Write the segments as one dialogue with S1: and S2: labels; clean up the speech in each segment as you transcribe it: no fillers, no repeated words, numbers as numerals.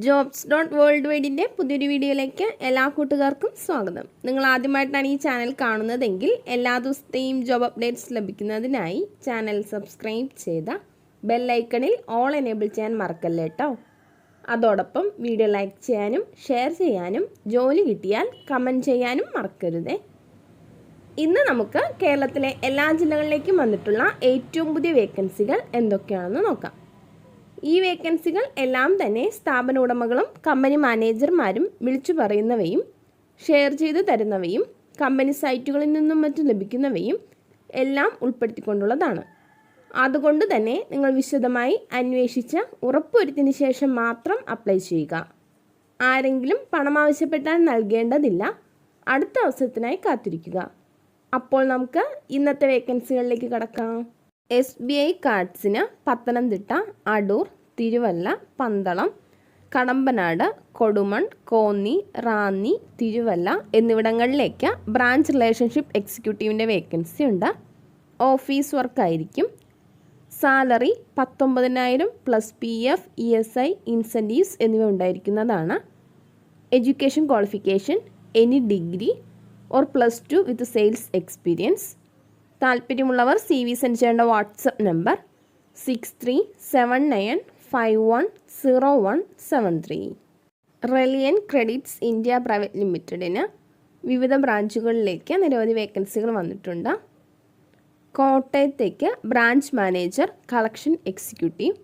S1: JOBS.WORLDWIDE പുതിയൊരു വീഡിയോയിലേക്ക് എല്ലാ കൂട്ടുകാർക്കും സ്വാഗതം. നിങ്ങൾ ആദ്യമായിട്ടാണ് ഈ ചാനൽ കാണുന്നതെങ്കിൽ എല്ലാ ദിവസത്തെയും ജോബ് അപ്ഡേറ്റ്സ് ലഭിക്കുന്നതിനായി ചാനൽ സബ്സ്ക്രൈബ് ചെയ്ത ബെൽ ഐക്കണിൽ ഓൾ എനേബിൾ ചെയ്യാൻ മറക്കല്ലേ കേട്ടോ. അതോടൊപ്പം വീഡിയോ ലൈക്ക് ചെയ്യാനും ഷെയർ ചെയ്യാനും ജോലി കിട്ടിയാൽ കമൻറ്റ് ചെയ്യാനും മറക്കരുതേ. ഇന്ന് നമുക്ക് കേരളത്തിലെ എല്ലാ ജില്ലകളിലേക്കും വന്നിട്ടുള്ള ഏറ്റവും പുതിയ വേക്കൻസികൾ എന്തൊക്കെയാണെന്ന് നോക്കാം. ഈ വേക്കൻസികൾ എല്ലാം തന്നെ സ്ഥാപന ഉടമകളും കമ്പനി മാനേജർമാരും വിളിച്ചു പറയുന്നവയും ഷെയർ ചെയ്ത് തരുന്നവയും കമ്പനി സൈറ്റുകളിൽ നിന്നും മറ്റും ലഭിക്കുന്നവയും എല്ലാം ഉൾപ്പെടുത്തിക്കൊണ്ടുള്ളതാണ്. അതുകൊണ്ട് തന്നെ നിങ്ങൾ വിശദമായി അന്വേഷിച്ച് ഉറപ്പുവരുത്തിയതിന് ശേഷം മാത്രം അപ്ലൈ ചെയ്യുക. ആരെങ്കിലും പണം ആവശ്യപ്പെട്ടാൽ നൽകേണ്ടതില്ല. അടുത്ത അവസരത്തിനായി കാത്തിരിക്കുക. അപ്പോൾ നമുക്ക് ഇന്നത്തെ വേക്കൻസികളിലേക്ക് കടക്കാം. SBI കാർഡ്സിന് പത്തനംതിട്ട, അടൂർ, തിരുവല്ല, പന്തളം, കടമ്പനാട്, കൊടുമൺ, കോന്നി, റാന്നി, തിരുവല്ല എന്നിവിടങ്ങളിലേക്ക് ബ്രാഞ്ച് റിലേഷൻഷിപ്പ് എക്സിക്യൂട്ടീവിൻ്റെ വേക്കൻസി ഉണ്ട്. ഓഫീസ് വർക്കായിരിക്കും. Salary 19,000 plus PF, ESI, incentives എന്നിവ ഉണ്ടായിരിക്കുന്നതാണ്. Education qualification any degree or +2 with sales experience. താല്പര്യമുള്ളവർ CV സെൻഡ് ചെയ്യേണ്ട WhatsApp number 6379510173. Relian credits India private ലിമിറ്റഡിന് വിവിധ ബ്രാഞ്ചുകളിലേക്ക് നിരവധി വേക്കൻസികൾ വന്നിട്ടുണ്ട്. കോട്ടയത്തേക്ക് ബ്രാഞ്ച് മാനേജർ, കളക്ഷൻ എക്സിക്യൂട്ടീവ്.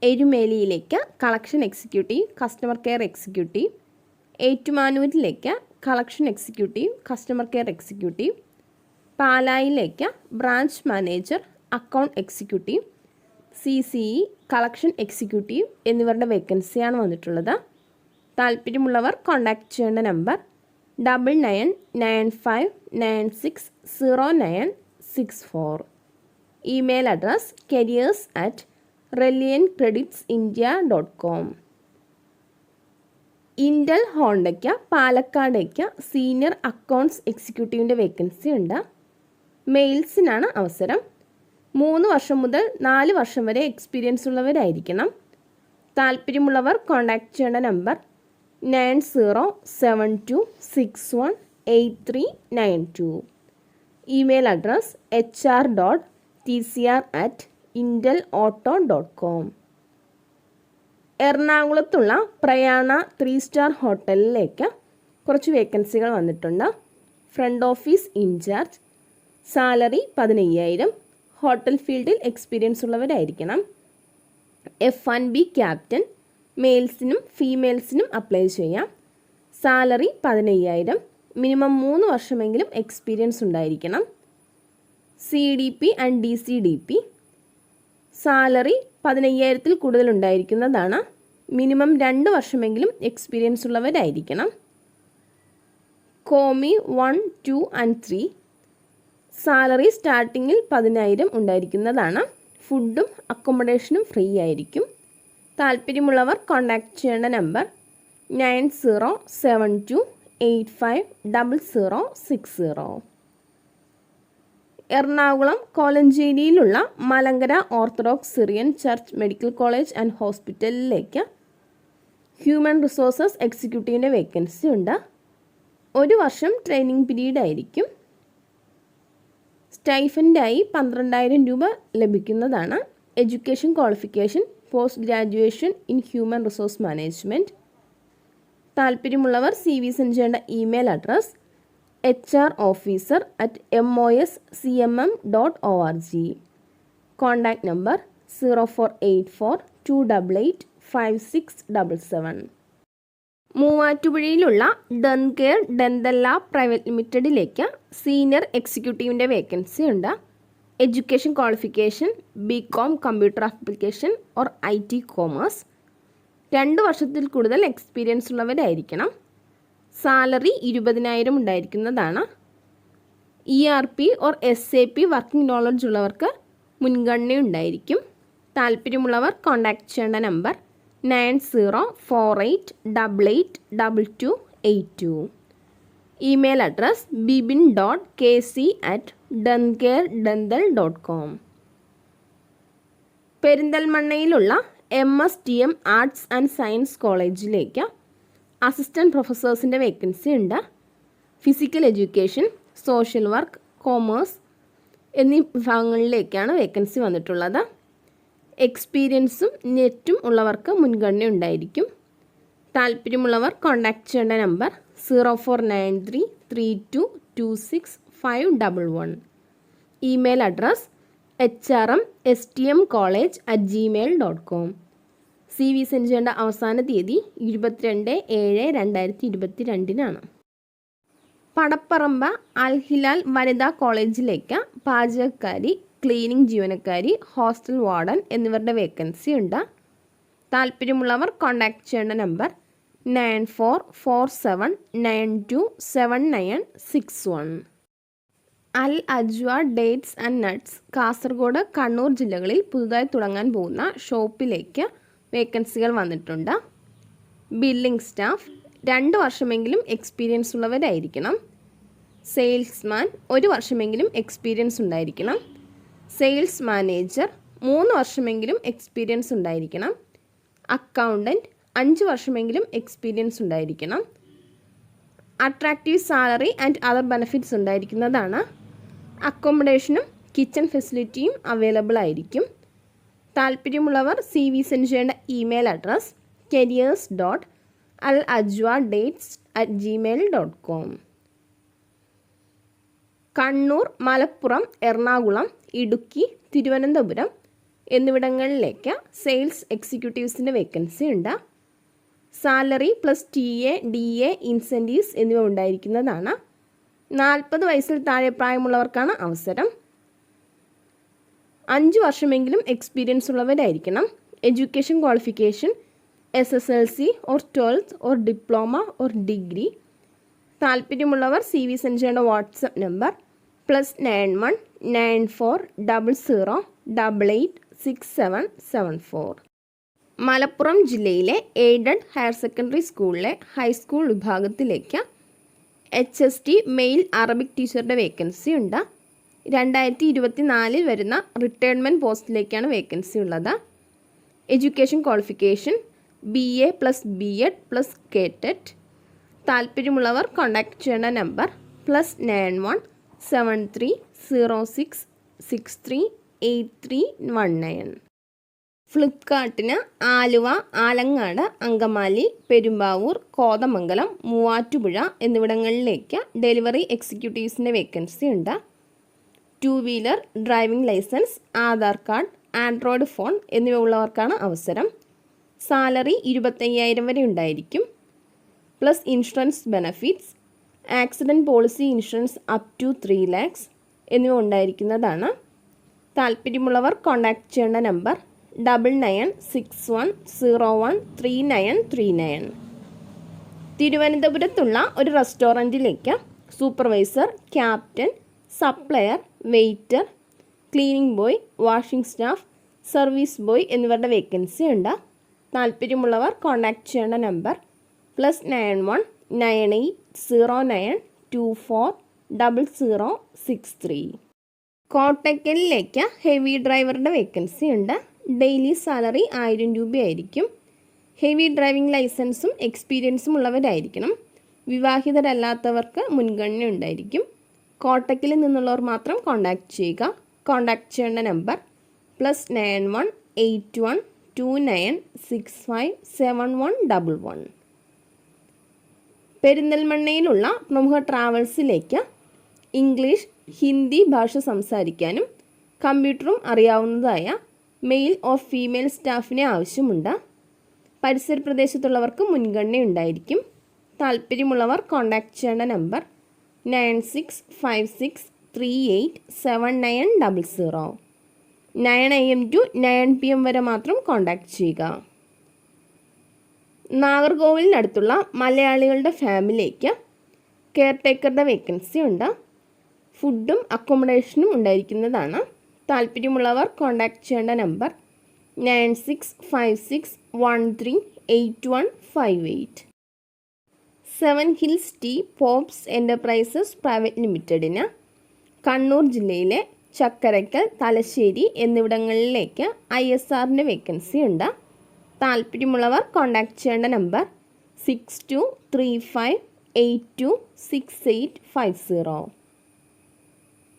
S1: എരുമേലിയിലേക്ക് collection executive, customer care executive. ഏറ്റുമാനൂരിലേക്ക് collection executive, customer care executive. പാലായിലേക്ക് branch manager, account executive, CCE, collection executive എന്നിവരുടെ വേക്കൻസിയാണ് വന്നിട്ടുള്ളത്. താല്പര്യമുള്ളവർ കോൺടാക്റ്റ് ചെയ്യേണ്ട number 9995960964. Email address careers@reliancreditsindia.com. Intel ഹോണ്ടയ്ക്ക് പാലക്കാടേക്ക് സീനിയർ അക്കൗണ്ട്സ് എക്സിക്യൂട്ടീവിൻ്റെ വേക്കൻസി ഉണ്ട്. മെയിൽസിനാണ് അവസരം. 3 വർഷം മുതൽ 4 വർഷം വരെ എക്സ്പീരിയൻസ് ഉള്ളവരായിരിക്കണം. താല്പര്യമുള്ളവർ കോൺടാക്റ്റ് ചെയ്യേണ്ട നമ്പർ 9072618392. Email address hr.tcr@intelauto.com. എറണാകുളത്തുള്ള പ്രയാണ 3 സ്റ്റാർ ഹോട്ടലിലേക്ക് കുറച്ച് വേക്കൻസികൾ വന്നിട്ടുണ്ട്. Front office incharge. Salary 15,000. Hotel ഫീൽഡിൽ എക്സ്പീരിയൻസ് ഉള്ളവരായിരിക്കണം. F&B captain. മെയിൽസിനും ഫീമെയിൽസിനും അപ്ലൈ ചെയ്യാം. സാലറി 15,000. മിനിമം 3 വർഷമെങ്കിലും എക്സ്പീരിയൻസ് ഉണ്ടായിരിക്കണം. CDP and DCDP. സാലറി 15,000-ൽ കൂടുതൽ ഉണ്ടായിരിക്കുന്നതാണ്. മിനിമം 2 വർഷമെങ്കിലും എക്സ്പീരിയൻസ് ഉള്ളവരായിരിക്കണം. Commis 1, 2 and 3. സാലറി സ്റ്റാർട്ടിങ്ങിൽ 10,000 ഉണ്ടായിരിക്കുന്നതാണ്. ഫുഡും അക്കോമഡേഷനും ഫ്രീ ആയിരിക്കും. താല്പര്യമുള്ളവർ കോൺടാക്റ്റ് ചെയ്യേണ്ട നമ്പർ 9072850060. എറണാകുളം കോലഞ്ചേരിയിലുള്ള Malankara Orthodox Syrian church medical college and ഹോസ്പിറ്റലിലേക്ക് ഹ്യൂമൻ റിസോഴ്സസ് എക്സിക്യൂട്ടീവിൻ്റെ വേക്കൻസി ഉണ്ട്. 1 വർഷം ട്രെയിനിങ് പീരീഡ് ആയിരിക്കും. സ്റ്റൈഫൻഡായി 12,000 രൂപ ലഭിക്കുന്നതാണ്. Education qualification post graduation in human resource management. താല്പര്യമുള്ളവർ CV സെൻഡ് ചെയ്യേണ്ട email address hr.officer@moscmm.org. Contact number 0484288567. മൂവാറ്റുപുഴയിലുള്ള ഡെൻകെയർ ഡെന്തൽ ലാബ് പ്രൈവറ്റ് ലിമിറ്റഡിലേക്ക് സീനിയർ എക്സിക്യൂട്ടീവിൻ്റെ വേക്കൻസി ഉണ്ട്. Education qualification BCom computer application or IT commerce. 2 വർഷത്തിൽ കൂടുതൽ എക്സ്പീരിയൻസ് ഉള്ളവരായിരിക്കണം. സാലറി 20,000 ഉണ്ടായിരിക്കുന്നതാണ്. ERP or SAP working knowledge ഉള്ളവർക്ക് മുൻഗണന ഉണ്ടായിരിക്കും. താല്പര്യമുള്ളവർ കോൺടാക്റ്റ് ചെയ്യേണ്ട നമ്പർ 9048882282. Email address bibin.kc@dencaredental.com. പെരിന്തൽമണ്ണയിലുള്ള MSTM ആർട്സ് ആൻഡ് സയൻസ് കോളേജിലേക്ക് അസിസ്റ്റൻറ്റ് പ്രൊഫസേഴ്സിൻ്റെ വേക്കൻസി ഉണ്ട്. Physical education, social work, commerce എന്നീ വിഭാഗങ്ങളിലേക്കാണ് വേക്കൻസി വന്നിട്ടുള്ളത്. എക്സ്പീരിയൻസും നെറ്റും ഉള്ളവർക്ക് മുൻഗണന ഉണ്ടായിരിക്കും. താല്പര്യമുള്ളവർ കോൺടാക്റ്റ് ചെയ്യേണ്ട number 0493322651. Email address hrmstmcollege@gmail.com. CV send ചെയ്യേണ്ട അവസാന തീയതി 22/7/2022 പടപ്പറമ്പ അൽഹിലാൽ വനിതാ കോളേജിലേക്ക് പാചകക്കാരി, ക്ലീനിങ് ജീവനക്കാരി, ഹോസ്റ്റൽ വാർഡൻ എന്നിവരുടെ വേക്കൻസി ഉണ്ട്. താല്പര്യമുള്ളവർ കോൺടാക്റ്റ് ചെയ്യേണ്ട നമ്പർ 9447927961. ല.അട dates and nuts Kasaragod, Kannur ജില്ലകളിൽ പുതുതായി തുടങ്ങാൻ പോകുന്ന ഷോപ്പിലേക്ക് വേക്കൻസികൾ വന്നിട്ടുണ്ട്. ബില്ലിംഗ് സ്റ്റാഫ് 2 വർഷമെങ്കിലും എക്സ്പീരിയൻസ് ഉള്ളവരായിരിക്കണം. സെയിൽസ്മാൻ 1 വർഷമെങ്കിലും എക്സ്പീരിയൻസ് ഉണ്ടായിരിക്കണം. സെയിൽസ് മാനേജർ 3 വർഷമെങ്കിലും എക്സ്പീരിയൻസ് ഉണ്ടായിരിക്കണം. അക്കൗണ്ടൻറ്റ് 5 വർഷമെങ്കിലും എക്സ്പീരിയൻസ് ഉണ്ടായിരിക്കണം. Attractive salary and other benefits ഉണ്ടായിരിക്കുന്നതാണ്. അക്കോമഡേഷനും കിച്ചൺ ഫെസിലിറ്റിയും അവൈലബിൾ ആയിരിക്കും. താല്പര്യമുള്ളവർ CV സെൻഡ് ചെയ്യേണ്ട email address careers.alajwadates@gmail.com. Kannur, Malappuram, Ernakulam, Idukki, Thiruvananthapuram എന്നിവിടങ്ങളിലേക്ക് സെയിൽസ് എക്സിക്യൂട്ടീവ്സിൻ്റെ വേക്കൻസി ഉണ്ട്. Salary plus TA, DA, incentives എന്നിവ ഉണ്ടായിരിക്കുന്നതാണ്. 40 വയസ്സിൽ താഴെ പ്രായമുള്ളവർക്കാണ് അവസരം. 5 വർഷമെങ്കിലും എക്സ്പീരിയൻസ് ഉള്ളവരായിരിക്കണം. Education qualification SSLC or 12th or diploma or degree. താല്പര്യമുള്ളവർ CV സെൻഡ് ചെയ്യേണ്ട വാട്സപ്പ് നമ്പർ +91 9400 886774. മലപ്പുറം ജില്ലയിലെ എയ്ഡഡ് ഹയർ സെക്കൻഡറി സ്കൂളിലെ ഹൈസ്കൂൾ വിഭാഗത്തിലേക്ക് HST മെയിൽ അറബിക് ടീച്ചറുടെ വേക്കൻസി ഉണ്ട്. 2024 വരുന്ന റിട്ടയർമെൻറ്റ് പോസ്റ്റിലേക്കാണ് വേക്കൻസി ഉള്ളത്. Education qualification BA + B.Ed + KTET. താല്പര്യമുള്ളവർ കോൺടാക്റ്റ് ചെയ്യേണ്ട നമ്പർ +91 7306638319. ഫ്ലിപ്കാർട്ടിന് ആലുവ, ആലങ്ങാട്, അങ്കമാലി, പെരുമ്പാവൂർ, കോതമംഗലം, മൂവാറ്റുപുഴ എന്നിവിടങ്ങളിലേക്ക് ഡെലിവറി എക്സിക്യൂട്ടീവ്സിൻ്റെ വേക്കൻസി ഉണ്ട്. 2 wheeler, driving licence, Aadhaar card, Android phone എന്നിവ ഉള്ളവർക്കാണ് അവസരം. സാലറി 25,000 വരെ ഉണ്ടായിരിക്കും. Plus insurance benefits, accident policy insurance up to 3 lakhs എന്നിവ ഉണ്ടായിരിക്കുന്നതാണ്. താല്പര്യമുള്ളവർ കോൺടാക്റ്റ് ചെയ്യേണ്ട നമ്പർ 9961013939. തിരുവനന്തപുരത്തുള്ള ഒരു റെസ്റ്റോറൻറ്റിലേക്ക് supervisor, captain, supplier, waiter, cleaning boy, washing staff, service boy എന്നിവരുടെ വേക്കൻസി ഉണ്ട്. താല്പര്യമുള്ളവർ കോൺടാക്റ്റ് ചെയ്യേണ്ട നമ്പർ +91 9809240063. കോട്ടക്കലിലേക്ക് ഹെവി ഡ്രൈവറുടെ വേക്കൻസി ഉണ്ട്. ഡെയിലി സാലറി 1000 രൂപയായിരിക്കും. ഹെവി ഡ്രൈവിംഗ് ലൈസൻസും എക്സ്പീരിയൻസും ഉള്ളവരായിരിക്കണം. വിവാഹിതരല്ലാത്തവർക്ക് മുൻഗണന ഉണ്ടായിരിക്കും. കോട്ടക്കലിൽ നിന്നുള്ളവർ മാത്രം കോൺടാക്റ്റ് ചെയ്യുക. കോൺടാക്റ്റ് ചെയ്യേണ്ട നമ്പർ +91 8129657111. പെരിന്തൽമണ്ണയിലുള്ള പ്രമുഖ ട്രാവൽസിലേക്ക് ഇംഗ്ലീഷ്, ഹിന്ദി ഭാഷ സംസാരിക്കാനും കമ്പ്യൂട്ടറും അറിയാവുന്നതായ മെയിൽ ഓർ ഫീമെയിൽ സ്റ്റാഫിനെ ആവശ്യമുണ്ട്. പരിസര പ്രദേശത്തുള്ളവർക്ക് മുൻഗണന ഉണ്ടായിരിക്കും. താല്പര്യമുള്ളവർ കോൺടാക്റ്റ് ചെയ്യേണ്ട നമ്പർ 9656387900. 9 AM to 9 PM വരെ മാത്രം കോൺടാക്റ്റ് ചെയ്യുക. നാഗർകോവിലിനടുത്തുള്ള മലയാളികളുടെ ഫാമിലിക്ക് കെയർ ടേക്കറുടെ വേക്കൻസി ഉണ്ട്. ഫുഡും അക്കോമഡേഷനും ഉണ്ടായിരിക്കുന്നതാണ്. താല്പര്യമുള്ളവർ കോൺടാക്റ്റ് ചെയ്യേണ്ട number 9656138158. 7 Hills Tea Pops Enterprises Private ലിമിറ്റഡിന് കണ്ണൂർ ജില്ലയിലെ ചക്കരക്കൽ, തലശ്ശേരി എന്നിവിടങ്ങളിലേക്ക് ISRൻ്റെ വേക്കൻസി ഉണ്ട്. താല്പര്യമുള്ളവർ കോൺടാക്റ്റ് ചെയ്യേണ്ട നമ്പർ 6235826850.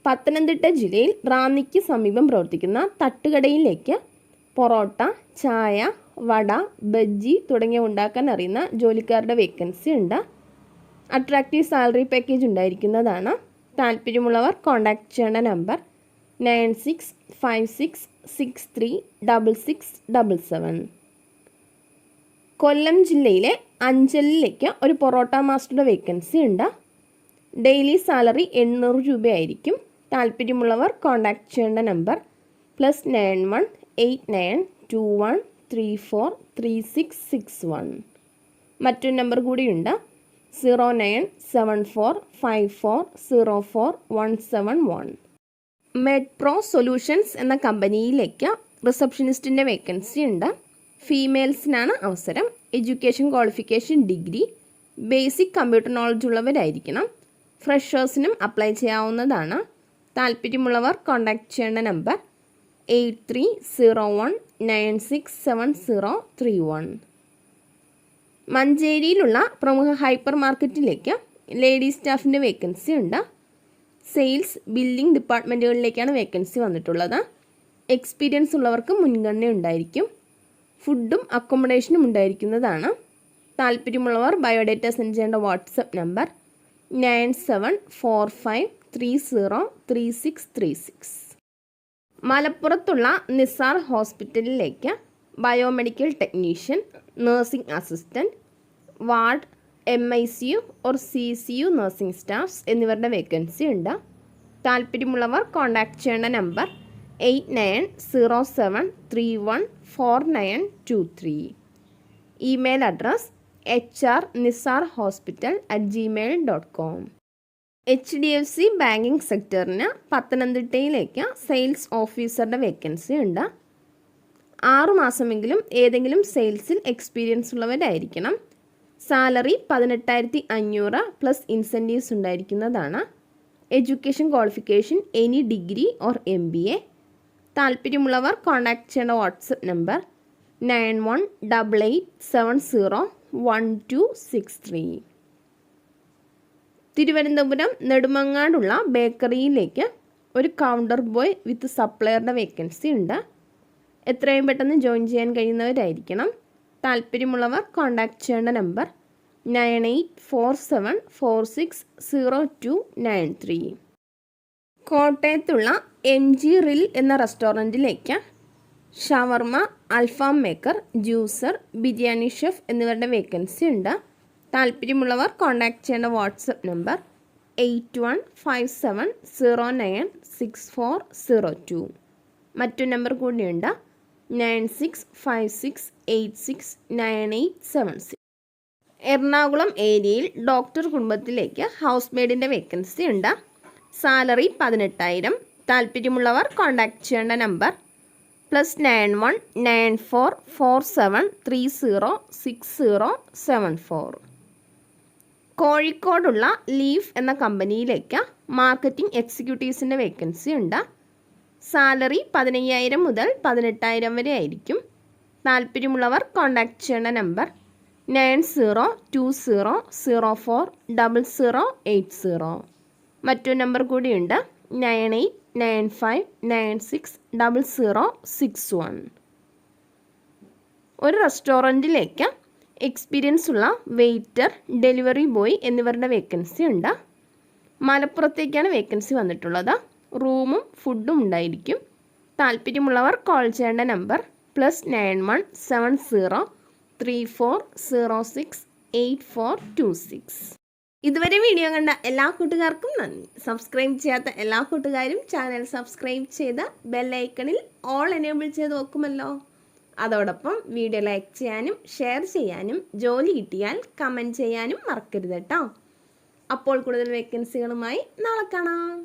S1: പത്തനംതിട്ട ജില്ലയിൽ റാന്നിക്ക് സമീപം പ്രവർത്തിക്കുന്ന തട്ടുകടയിലേക്ക് പൊറോട്ട, ചായ, വട, ബജ്ജി തുടങ്ങിയവ ഉണ്ടാക്കാൻ അറിയുന്ന ജോലിക്കാരുടെ വേക്കൻസി ഉണ്ട്. അട്രാക്റ്റീവ് സാലറി പാക്കേജ് ഉണ്ടായിരിക്കുന്നതാണ്. താല്പര്യമുള്ളവർ കോൺടാക്റ്റ് ചെയ്യേണ്ട നമ്പർ 9656636677. കൊല്ലം ജില്ലയിലെ അഞ്ചലിലേക്ക് ഒരു പൊറോട്ട മാസ്റ്ററുടെ വേക്കൻസി ഉണ്ട്. ഡെയിലി സാലറി 800 രൂപയായിരിക്കും. താല്പര്യമുള്ളവർ കോൺടാക്റ്റ് ചെയ്യേണ്ട നമ്പർ +918921343661. മറ്റൊരു നമ്പർ കൂടിയുണ്ട് 097454041711. മെഡ്പ്രോ സൊല്യൂഷൻസ് എന്ന കമ്പനിയിലേക്ക് റിസപ്ഷനിസ്റ്റിൻ്റെ വേക്കൻസി ഉണ്ട്. ഫീമെയിൽസിനാണ് അവസരം. Education qualification degree, basic computer knowledge ഉള്ളവരായിരിക്കണം. ഫ്രഷേഴ്സിനും അപ്ലൈ ചെയ്യാവുന്നതാണ്. താല്പര്യമുള്ളവർ കോൺടാക്റ്റ് ചെയ്യേണ്ട നമ്പർ 8301967031. മഞ്ചേരിയിലുള്ള പ്രമുഖ ഹൈപ്പർ മാർക്കറ്റിലേക്ക് ലേഡീസ് സ്റ്റാഫിൻ്റെ വേക്കൻസി ഉണ്ട്. സെയിൽസ്, ബില്ലിംഗ് ഡിപ്പാർട്ട്മെൻറ്റുകളിലേക്കാണ് വേക്കൻസി വന്നിട്ടുള്ളത്. എക്സ്പീരിയൻസ് ഉള്ളവർക്ക് മുൻഗണന ഉണ്ടായിരിക്കും. ഫുഡും അക്കോമഡേഷനും ഉണ്ടായിരിക്കുന്നതാണ്. താല്പര്യമുള്ളവർ ബയോഡേറ്റ സെൻഡ് ചെയ്യേണ്ട വാട്സപ്പ് നമ്പർ 9745303636. മലപ്പുറത്തുള്ള നിസാർ ഹോസ്പിറ്റലിലേക്ക് biomedical technician, nursing assistant, ward, MICU or CCU nursing staffs എന്നിവരുടെ വേക്കൻസി ഉണ്ട്. താല്പര്യമുള്ളവർ കോൺടാക്റ്റ് ചെയ്യേണ്ട number 8907314923. Email address hr nisarhospital@gmail.com. HDFC banking സെക്ടറിന് പത്തനംതിട്ടയിലേക്ക് സെയിൽസ് ഓഫീസറുടെ വേക്കൻസി ഉണ്ട്. 6 മാസമെങ്കിലും ഏതെങ്കിലും സെയിൽസിൽ എക്സ്പീരിയൻസ് ഉള്ളവരായിരിക്കണം. സാലറി 18,500 പ്ലസ് ഇൻസെൻറ്റീവ്സ് ഉണ്ടായിരിക്കുന്നതാണ്. Education qualification any degree or MBA. താല്പര്യമുള്ളവർ കോൺടാക്റ്റ് ചെയ്യേണ്ട വാട്സപ്പ് നമ്പർ 9188701263. തിരുവനന്തപുരം നെടുമങ്ങാടുള്ള ബേക്കറിയിലേക്ക് ഒരു കൗണ്ടർ ബോയ് വിത്ത് സപ്ലയറുടെ വേക്കൻസി ഉണ്ട്. എത്രയും പെട്ടെന്ന് ജോയിൻ ചെയ്യാൻ കഴിയുന്നവരായിരിക്കണം. താല്പര്യമുള്ളവർ കോൺടാക്റ്റ് ചെയ്യേണ്ട നമ്പർ 9847460293. കോട്ടയത്തുള്ള MG റിൽ എന്ന റെസ്റ്റോറൻറ്റിലേക്ക് ഷവർമ, അൽഫാം മേക്കർ, ജ്യൂസർ, ബിരിയാണി ഷെഫ് എന്നിവരുടെ വേക്കൻസി ഉണ്ട്. താല്പര്യമുള്ളവർ കോൺടാക്റ്റ് ചെയ്യേണ്ട വാട്സപ്പ് നമ്പർ 8157096402. മറ്റൊരു നമ്പർ കൂടിയുണ്ട് 9656869876. എറണാകുളം ഏരിയയിൽ ഡോക്ടർ കുടുംബത്തിലേക്ക് ഹൗസ് മെയ്ഡിൻ്റെ വേക്കൻസി ഉണ്ട്. സാലറി 18,000. താല്പര്യമുള്ളവർ കോൺടാക്റ്റ് ചെയ്യേണ്ട നമ്പർ +919447306074. കോഴിക്കോടുള്ള ലീഫ് എന്ന കമ്പനിയിലേക്ക് മാർക്കറ്റിംഗ് എക്സിക്യൂട്ടീവ്സിൻ്റെ വേക്കൻസി ഉണ്ട്. സാലറി 15,000 മുതൽ 18,000 വരെ ആയിരിക്കും. താല്പര്യമുള്ളവർ കോൺടാക്റ്റ് ചെയ്യേണ്ട നമ്പർ 9020040080. മറ്റൊരു നമ്പർ കൂടിയുണ്ട് 9895960061. ഒരു റെസ്റ്റോറൻറ്റിലേക്ക് എക്സ്പീരിയൻസ് ഉള്ള വെയ്റ്റർ, ഡെലിവറി ബോയ് എന്നിവരുടെ വേക്കൻസി ഉണ്ട്. മലപ്പുറത്തേക്കാണ് വേക്കൻസി വന്നിട്ടുള്ളത്. റൂമും ഫുഡും ഉണ്ടായിരിക്കും. താല്പര്യമുള്ളവർ കോൾ ചെയ്യേണ്ട നമ്പർ +9174068426. ഇതുവരെ വീഡിയോ കണ്ട എല്ലാ കൂട്ടുകാർക്കും നന്ദി. സബ്സ്ക്രൈബ് ചെയ്യാത്ത എല്ലാ കൂട്ടുകാരും ചാനൽ സബ്സ്ക്രൈബ് ചെയ്ത് ബെല്ലൈക്കണിൽ ഓൾ എനേബിൾ ചെയ്ത് വെക്കുമല്ലോ. അതോടൊപ്പം വീഡിയോ ലൈക്ക് ചെയ്യാനും ഷെയർ ചെയ്യാനും ജോലി കിട്ടിയാൽ കമൻറ്റ് ചെയ്യാനും മറക്കരുത് കേട്ടോ. അപ്പോൾ കൂടുതൽ വേക്കൻസികളുമായി നാളെ കാണാം.